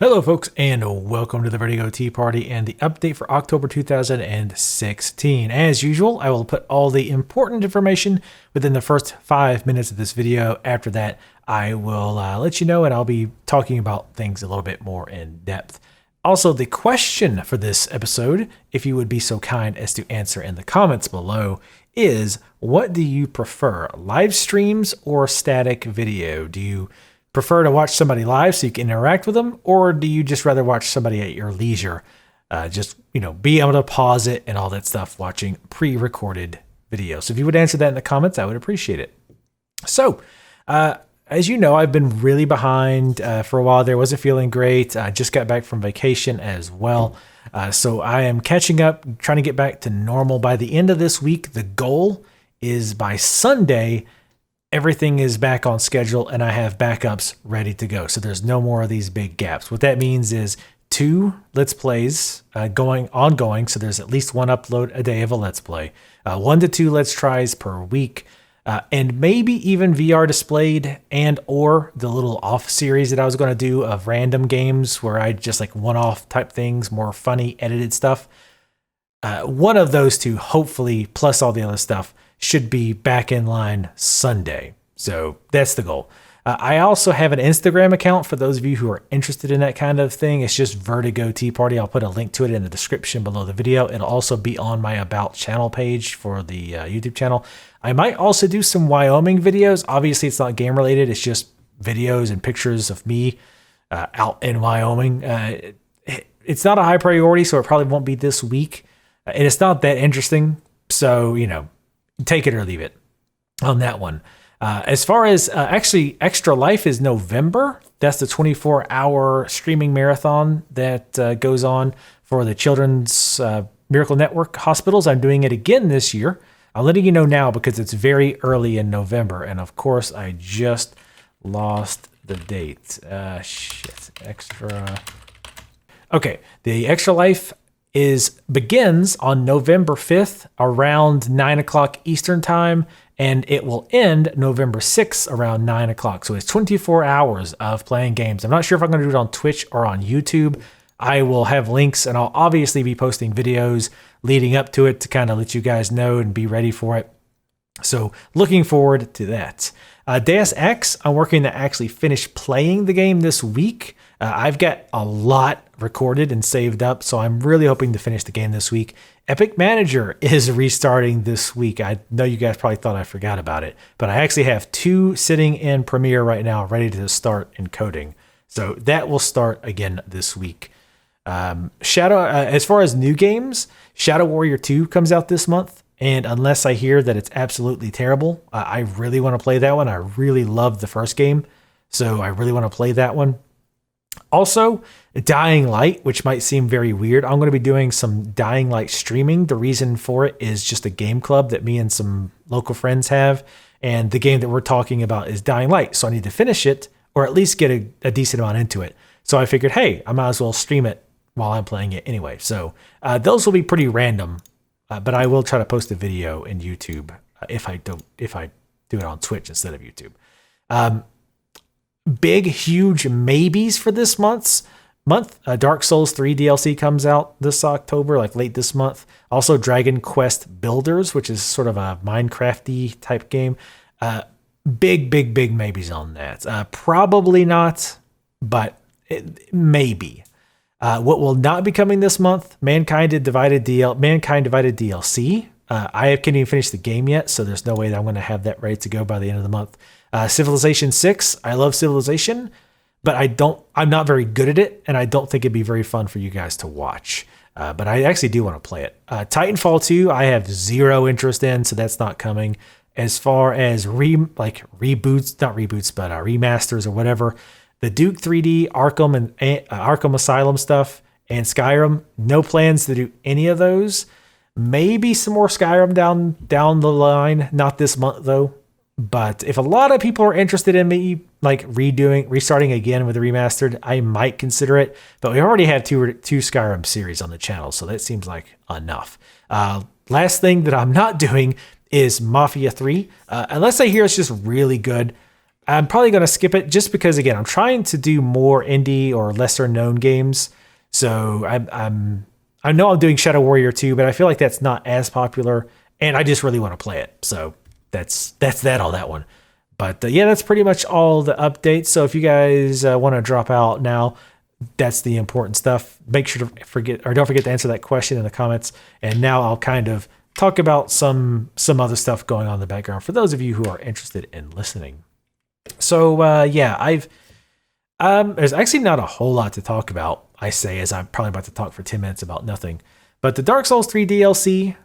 Hello folks and welcome to the Vertigo Tea Party and the update for October 2016. As usual, I will put all the important information within the first 5 minutes of this video. After that, I will let you know and I'll be talking about things a little bit more in depth. Also, the question for this episode, if you would be so kind as to answer in the comments below, is what do you prefer, live streams or static video? Do you prefer to watch somebody live so you can interact with them, or do you just rather watch somebody at your leisure? Be able to pause it and all that stuff watching pre-recorded videos. So if you would answer that in the comments, I would appreciate it. So, as you know, I've been really behind for a while there. Wasn't feeling great. I just got back from vacation as well. So I am catching up, trying to get back to normal by the end of this week. The goal is by Sunday, everything is back on schedule and I have backups ready to go. So there's no more of these big gaps. What that means is 2 Let's Plays ongoing. So there's at least 1 upload a day of a Let's Play, 1 to 2 Let's Tries per week, and maybe even VR displayed or the little off series that I was going to do of random games where I just like one-off type things, more funny edited stuff. One of those 2, hopefully, plus all the other stuff, should be back in line Sunday. So that's the goal. I also have an Instagram account for those of you who are interested in that kind of thing. It's just Vertigo Tea Party. I'll put a link to it in the description below the video. It'll also be on my About channel page for the YouTube channel. I might also do some Wyoming videos. Obviously, it's not game related. It's just videos and pictures of me out in Wyoming. It's not a high priority, so it probably won't be this week. And it's not that interesting. So, take it or leave it on that one. As far as actually Extra Life is November. That's the 24-hour streaming marathon that goes on for the Children's Miracle Network hospitals. I'm doing it again this year. I'm letting you know now because it's very early in November. And of course, I just lost the date. Okay, the Extra Life begins on November 5th around 9 o'clock Eastern time, and it will end November 6th around 9 o'clock. So it's 24 hours of playing games. I'm not sure if I'm going to do it on Twitch or on YouTube. I will have links, and I'll obviously be posting videos leading up to it to kind of let you guys know and be ready for it. So looking forward to that. Deus Ex, I'm working to actually finish playing the game this week. I've got a lot recorded and saved up, so I'm really hoping to finish the game this week. Epic Manager is restarting this week. I know you guys probably thought I forgot about it, but I actually have 2 sitting in Premiere right now ready to start encoding. So that will start again this week. As far as new games, Shadow Warrior 2 comes out this month. And unless I hear that it's absolutely terrible, I really want to play that one. I really loved the first game, so I really want to play that one. Also, Dying Light, which might seem very weird. I'm going to be doing some Dying Light streaming. The reason for it is just a game club that me and some local friends have. And the game that we're talking about is Dying Light. So I need to finish it or at least get a decent amount into it. So I figured, hey, I might as well stream it while I'm playing it anyway. So those will be pretty random. But I will try to post a video in YouTube if I do it on Twitch instead of YouTube. Big, huge maybes for this month. Dark Souls 3 DLC comes out this October, like late this month. Also, Dragon Quest Builders, which is sort of a Minecraft-y type game. Big maybes on that. Probably not, but maybe. What will not be coming this month? Mankind Divided DLC. I can't even finish the game yet, so there's no way that I'm going to have that ready to go by the end of the month. Civilization 6. I love Civilization, but I'm not very good at it, and I don't think it'd be very fun for you guys to watch. But I actually do want to play it. Titanfall 2, I have 0 interest in, so that's not coming. As far as remasters or whatever, the Duke 3D, Arkham and Arkham Asylum stuff, and Skyrim, no plans to do any of those. Maybe some more Skyrim down the line, not this month though. But if a lot of people are interested in me like restarting again with the remastered, I might consider it. But we already have two Skyrim series on the channel, so that seems like enough. Last thing that I'm not doing is Mafia 3. Unless I hear it's just really good, I'm probably going to skip it just because, again, I'm trying to do more indie or lesser known games. So I know I'm doing Shadow Warrior 2, but I feel like that's not as popular, and I just really want to play it. So that's that on that one. But yeah, that's pretty much all the updates. So if you guys want to drop out now, that's the important stuff. Make sure to don't forget to answer that question in the comments. And now I'll kind of talk about some other stuff going on in the background for those of you who are interested in listening. So yeah, there's actually not a whole lot to talk about. I say as I'm probably about to talk for 10 minutes about nothing. But the Dark Souls 3 DLC,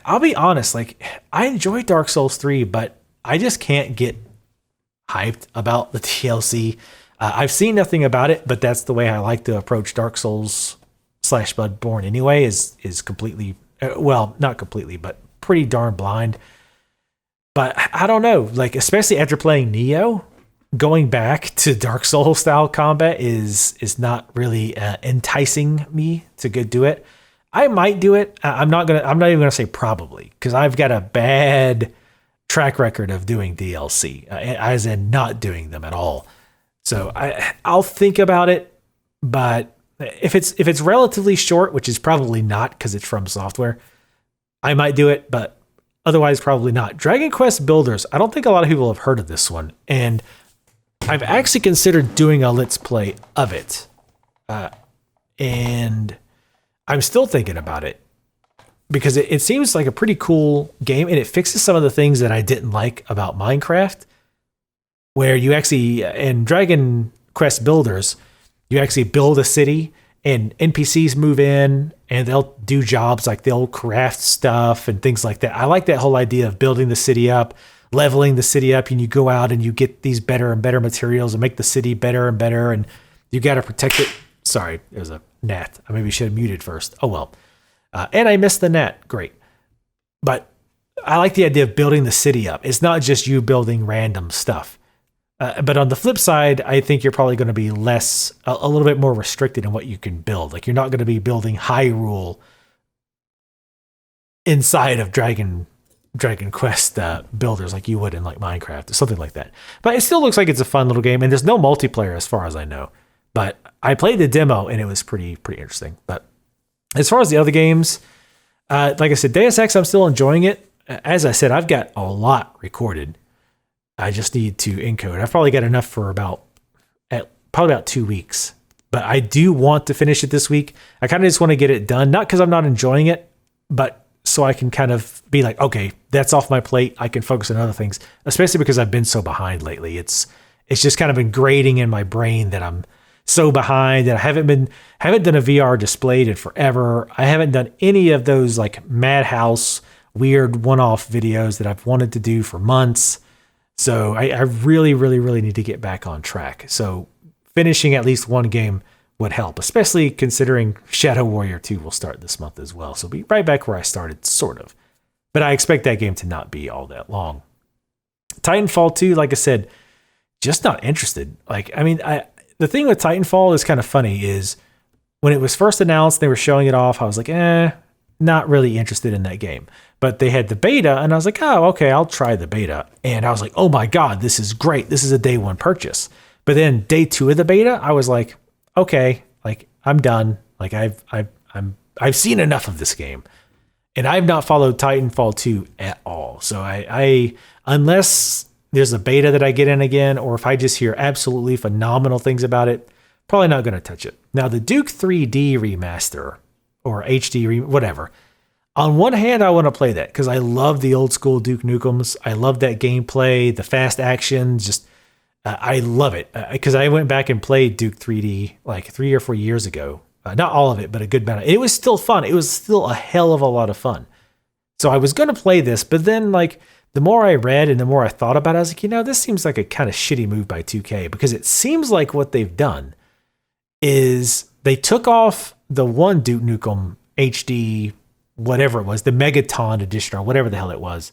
I'll be honest, like I enjoy Dark Souls 3, but I just can't get hyped about the DLC. I've seen nothing about it, but that's the way I like to approach Dark Souls / Bloodborne anyway, is completely, well, not completely, but pretty darn blind. But I don't know, like, especially after playing Neo, going back to Dark Souls style combat is not really enticing me to go do it. I might do it. I'm not even gonna say probably, because I've got a bad track record of doing DLC, as in not doing them at all. So I'll think about it, but if it's relatively short, which is probably not because it's From Software, I might do it, but otherwise probably not. Dragon Quest Builders, I don't think a lot of people have heard of this one, and I've actually considered doing a Let's Play of it, and I'm still thinking about it because it seems like a pretty cool game, and it fixes some of the things that I didn't like about Minecraft, where you actually, in Dragon Quest Builders, you actually build a city and NPCs move in and they'll do jobs, like they'll craft stuff and things like that. I like that whole idea of building the city up, leveling the city up, and you go out and you get these better and better materials and make the city better and better, and you got to protect it. Sorry, there's a gnat. I maybe should have muted first. Oh well. And I missed the gnat. Great. But I like the idea of building the city up. It's not just you building random stuff. But on the flip side, I think you're probably going to be a little bit more restricted in what you can build. Like, you're not going to be building Hyrule inside of Dragon Quest builders like you would in like Minecraft or something like that. But it still looks like it's a fun little game, and there's no multiplayer as far as I know. But I played the demo and it was pretty interesting. But as far as the other games, like I said, Deus Ex, I'm still enjoying it. As I said, I've got a lot recorded. I just need to encode. I've probably got enough for probably about 2 weeks. But I do want to finish it this week. I kind of just want to get it done, not because I'm not enjoying it, but so I can kind of be like, okay, that's off my plate. I can focus on other things, especially because I've been so behind lately. It's just kind of been grating in my brain that I'm so behind, and I haven't done a VR displayed in forever. I haven't done any of those like Madhouse weird one-off videos that I've wanted to do for months. So I really need to get back on track. So finishing at least one game would help, especially considering Shadow Warrior 2 will start this month as well. So be right back where I started, sort of. But I expect that game to not be all that long. Titanfall 2, like I said, just not interested. Like, I mean, the thing with Titanfall is kind of funny is when it was first announced, they were showing it off. I was like, not really interested in that game. But they had the beta, and I was like, oh, okay, I'll try the beta. And I was like, oh my God, this is great. This is a day one purchase. But then day 2 of the beta, I was like, okay, like I'm done. Like I've seen enough of this game, and I've not followed Titanfall 2 at all. So I unless there's a beta that I get in again, or if I just hear absolutely phenomenal things about it, probably not going to touch it. Now the Duke 3D remaster or HD whatever. On one hand, I want to play that because I love the old school Duke Nukems. I love that gameplay, the fast action. Just I love it because I went back and played Duke 3D like 3 or 4 years ago. Not all of it, but a good amount. It was still fun. It was still a hell of a lot of fun. So I was going to play this, but then like the more I read and the more I thought about it, I was like, this seems like a kind of shitty move by 2K, because it seems like what they've done is they took off the one Duke Nukem HD, whatever it was, the Megaton edition or whatever the hell it was,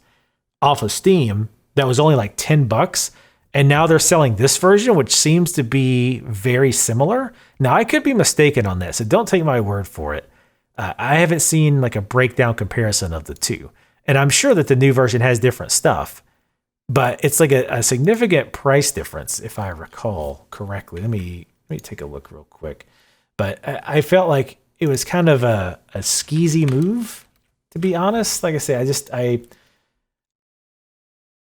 off of Steam. That was only like $10. And now they're selling this version, which seems to be very similar. Now, I could be mistaken on this, so don't take my word for it. I haven't seen like a breakdown comparison of the two. And I'm sure that the new version has different stuff. but it's like a significant price difference, if I recall correctly. Let me take a look real quick. But I felt like it was kind of a skeezy move, to be honest. Like I said,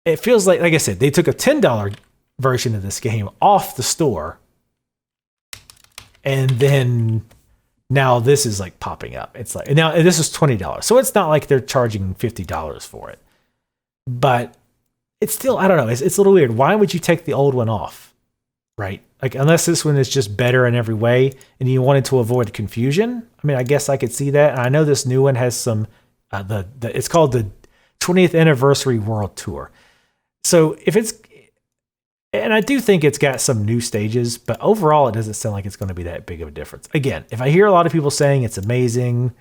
it feels like I said, they took a $10 version of this game off the store, and then now this is like popping up. It's like, now this is $20. So it's not like they're charging $50 for it. But it's still, I don't know, it's a little weird. Why would you take the old one off? Right? Like, unless this one is just better in every way and you wanted to avoid confusion. I mean, I guess I could see that. And I know this new one has some, it's called the 20th Anniversary World Tour. So if it's, and I do think it's got some new stages, but overall it doesn't sound like it's going to be that big of a difference. Again, if I hear a lot of people saying it's amazing,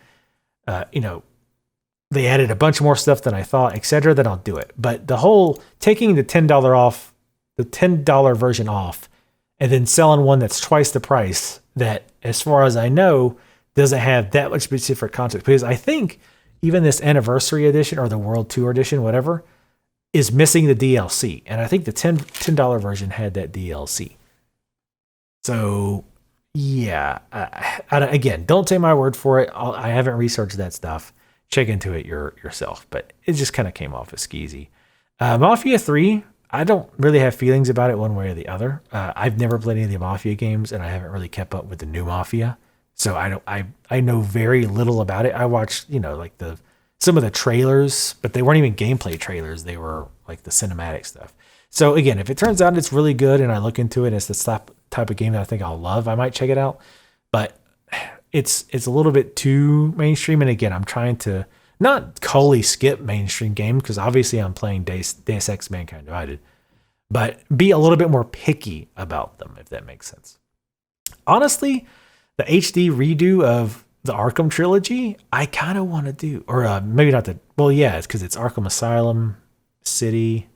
they added a bunch more stuff than I thought, etc., then I'll do it. But the whole taking the $10 off, the $10 version off, and then selling one that's twice the price that, as far as I know, doesn't have that much specific content. Because I think even this anniversary edition or the World Tour edition, whatever, is missing the DLC. And I think the $10 version had that DLC. So, yeah. Again, don't take my word for it. I haven't researched that stuff. Check into it yourself. But it just kind of came off as skeezy. Mafia 3, I don't really have feelings about it one way or the other. I've never played any of the Mafia games, and I haven't really kept up with the new Mafia. So I know very little about it. I watched, like some of the trailers, but they weren't even gameplay trailers. They were like the cinematic stuff. So again, if it turns out it's really good and I look into it, it's the type of game that I think I'll love, I might check it out. But it's a little bit too mainstream. And again, I'm trying to not wholly skip mainstream games, because obviously I'm playing Deus Ex Mankind Divided, but be a little bit more picky about them, if that makes sense. Honestly, the HD redo of the Arkham trilogy, I kind of want to do, or maybe not the, well, yeah, it's because it's Arkham Asylum, City.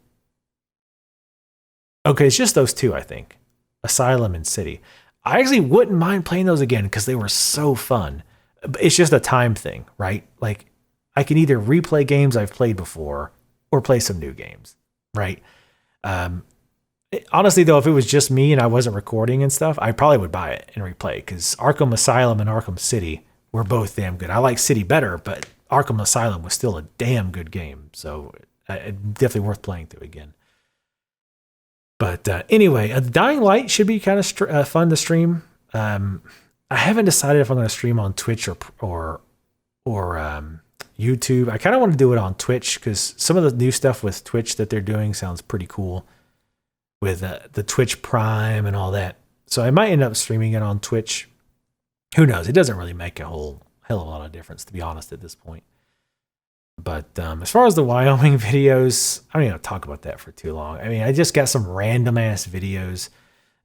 Okay, it's just those two, I think. Asylum and City. I actually wouldn't mind playing those again because they were so fun. It's just a time thing, right? Like, I can either replay games I've played before or play some new games, right? Honestly, though, if it was just me and I wasn't recording and stuff, I probably would buy it and replay, because Arkham Asylum and Arkham City were both damn good. I like City better, but Arkham Asylum was still a damn good game, so definitely worth playing through again. But anyway, Dying Light should be kind of fun to stream. I haven't decided if I'm going to stream on Twitch or YouTube. I kind of want to do it on Twitch, because some of the new stuff with Twitch that they're doing sounds pretty cool, with the Twitch Prime and all that. So I might end up streaming it on Twitch. Who knows? It doesn't really make a whole hell of a lot of difference, to be honest, at this point. But as far as the Wyoming videos, I don't even talk about that for too long. I mean, I just got some random ass videos.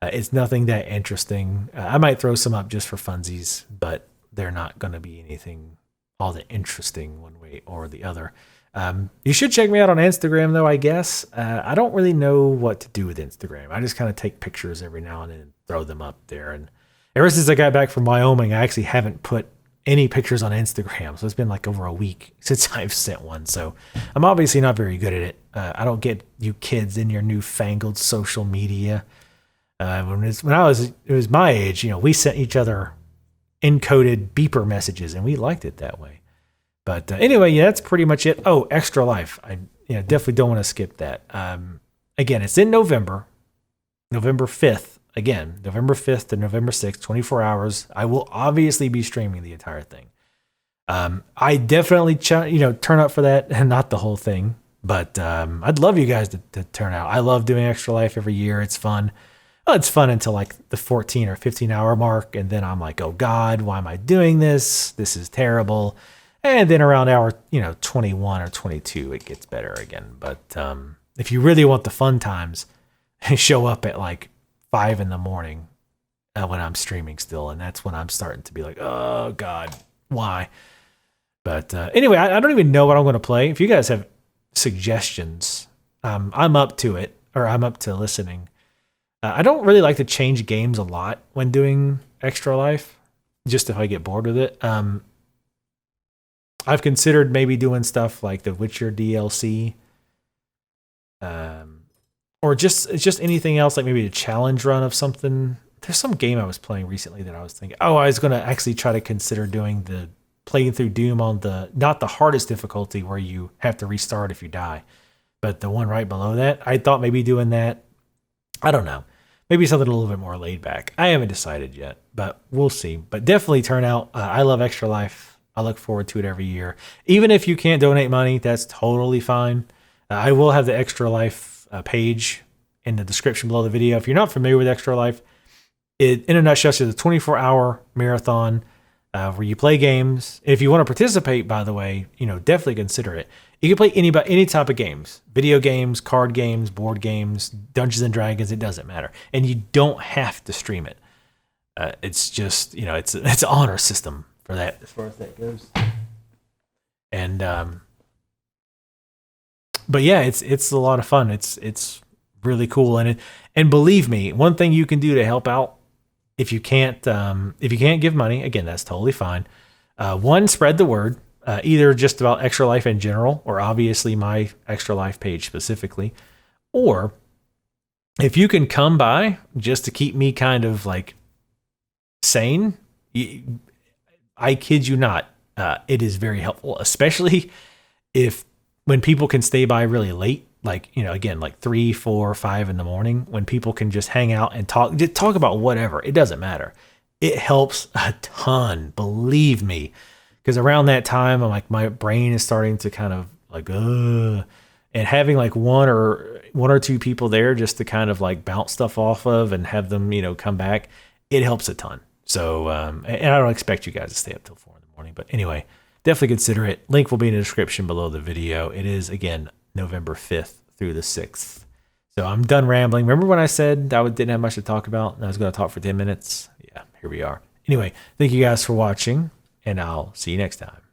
It's nothing that interesting. I might throw some up just for funsies, but they're not going to be anything all that interesting one way or the other. You should check me out on Instagram, though, I guess. I don't really know what to do with Instagram. I just kind of take pictures every now and then and throw them up there. And ever since I got back from Wyoming, I actually haven't put any pictures on Instagram. So it's been like over a week since I've sent one. So I'm obviously not very good at it. I don't get you kids in your newfangled social media. When it was my age, we sent each other encoded beeper messages, and we liked it that way. But anyway, yeah, that's pretty much it. Oh, Extra Life. I definitely don't want to skip that. Again, it's in November 5th. Again, November 5th to November 6th, 24 hours. I will obviously be streaming the entire thing. I definitely turn up for that, and not the whole thing. But I'd love you guys to turn out. I love doing Extra Life every year. It's fun. Well, it's fun until like the 14 or 15 hour mark. And then I'm like, oh God, why am I doing this? This is terrible. And then around hour 21 or 22, it gets better again. But if you really want the fun times, show up at like 5 a.m. when I'm streaming still. And that's when I'm starting to be like, oh God, why? But anyway, I don't even know what I'm going to play. If you guys have suggestions, I'm up to it, or I'm up to listening. I don't really like to change games a lot when doing Extra Life, just if I get bored with it. I've considered maybe doing stuff like the Witcher DLC, or just anything else, like maybe a challenge run of something. There's some game I was playing recently that I was thinking, oh, I was going to actually try to consider doing the playing through Doom on the, not the hardest difficulty where you have to restart if you die, but the one right below that. I thought maybe doing that. I don't know. Maybe something a little bit more laid back. I haven't decided yet, but we'll see. But definitely turn out. I love Extra Life. I look forward to it every year. Even if you can't donate money, that's totally fine. I will have the Extra Life page in the description below the video. If you're not familiar with Extra Life, in a nutshell, it's a 24-hour marathon where you play games. If you want to participate, by the way, definitely consider it. You can play any type of games, video games, card games, board games, Dungeons and Dragons. It doesn't matter, and you don't have to stream it. It's just it's an honor system for that as far as that goes. And but yeah, it's a lot of fun. It's really cool, and believe me, one thing you can do to help out. If you can't give money, again, that's totally fine. One, spread the word, either just about Extra Life in general, or obviously my Extra Life page specifically. Or if you can come by just to keep me kind of like sane, I kid you not, it is very helpful, especially when people can stay by really late. Like, again, like 3, 4, 5 in the morning, when people can just hang out and talk about whatever. It doesn't matter. It helps a ton, believe me. Because around that time, I'm like, my brain is starting to kind of like, and having like one or two people there just to kind of like bounce stuff off of and have them, come back. It helps a ton. So, and I don't expect you guys to stay up till 4 in the morning, but anyway, definitely consider it. Link will be in the description below the video. It is, again, November 5th through the 6th. So I'm done rambling. Remember when I said I didn't have much to talk about and I was going to talk for 10 minutes? Yeah, here we are. Anyway, thank you guys for watching, and I'll see you next time.